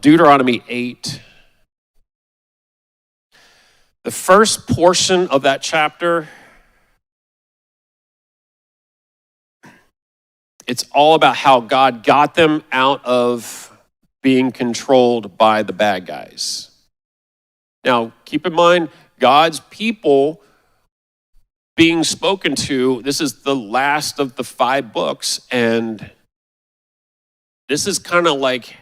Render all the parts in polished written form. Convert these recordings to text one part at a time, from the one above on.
Deuteronomy 8. The first portion of that chapter, it's all about how God got them out of being controlled by the bad guys. Now, keep in mind, God's people being spoken to, this is the last of the 5 books, and this is kind of like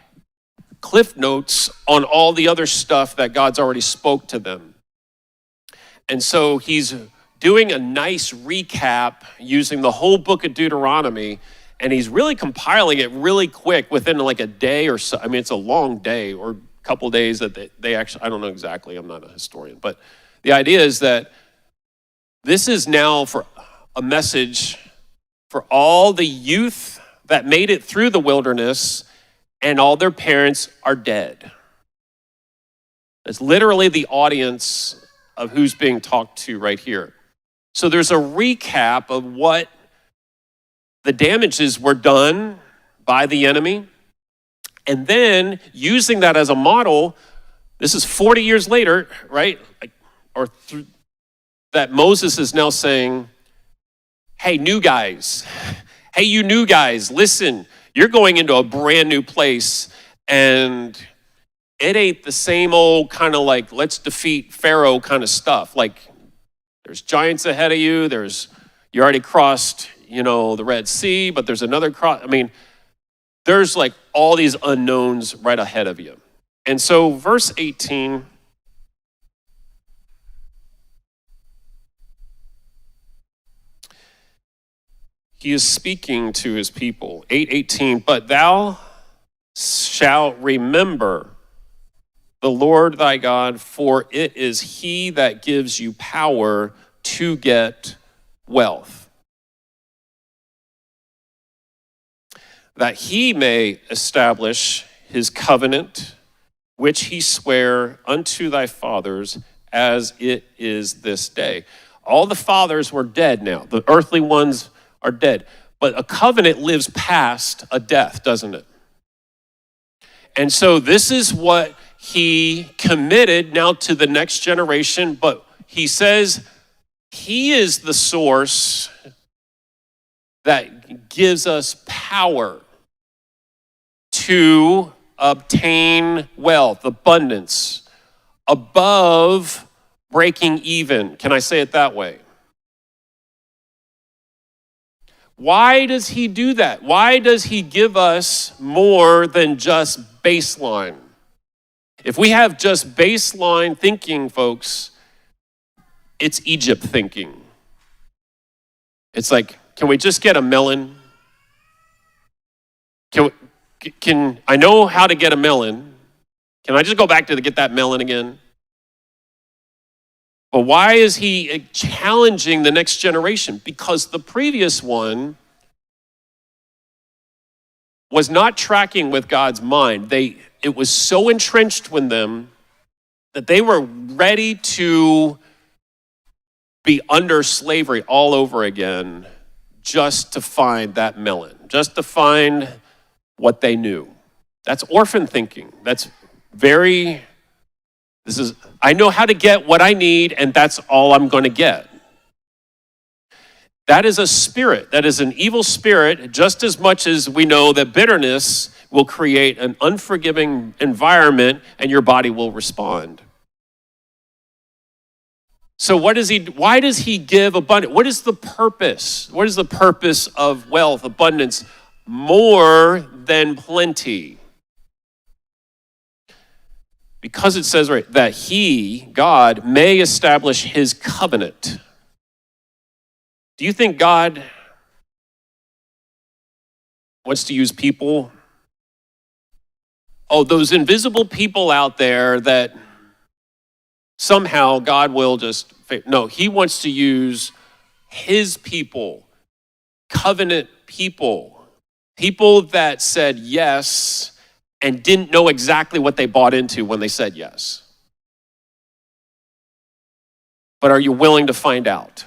cliff notes on all the other stuff that God's already spoke to them. And so he's doing a nice recap using the whole book of Deuteronomy, and he's really compiling it really quick within like a day or so. I mean, it's a long day or a couple days that they actually, I don't know exactly, I'm not a historian, but the idea is that this is now for a message for all the youth that made it through the wilderness and all their parents are dead. It's literally the audience of who's being talked to right here. So there's a recap of what the damages were done by the enemy. And then using that as a model, this is 40 years later, right? That Moses is now saying, hey, new guys, hey, you new guys, listen, you're going into a brand new place and it ain't the same old kind of like, let's defeat Pharaoh kind of stuff. Like there's giants ahead of you. You already crossed, the Red Sea, but there's another cross. I mean, there's like all these unknowns right ahead of you. And so verse 18, he is speaking to his people. 8:18, but thou shalt remember the Lord thy God, for it is he that gives you power to get wealth, that he may establish his covenant, which he sware unto thy fathers, as it is this day. All the fathers were dead now. The earthly ones are dead. But a covenant lives past a death, doesn't it? And so this is what he committed now to the next generation, but he says he is the source that gives us power to obtain wealth, abundance, above breaking even. Can I say it that way? Why does he do that? Why does he give us more than just baseline? If we have just baseline thinking, folks, it's Egypt thinking. It's like, can we just get a melon? Can I know how to get a melon? Can I just go back to get that melon again? But why is he challenging the next generation? Because the previous one was not tracking with God's mind. It was so entrenched with them that they were ready to be under slavery all over again just to find that melon, just to find what they knew. That's orphan thinking. I know how to get what I need, and that's all I'm going to get. That is a spirit. That is an evil spirit, just as much as we know that bitterness will create an unforgiving environment and your body will respond. So why does he give abundance? What is the purpose? What is the purpose of wealth, abundance? More than plenty. Because it says right that he, God, may establish his covenant. Do you think God wants to use people? Oh, those invisible people out there that somehow God will just, no, he wants to use his people, covenant people, people that said yes and didn't know exactly what they bought into when they said yes. But are you willing to find out?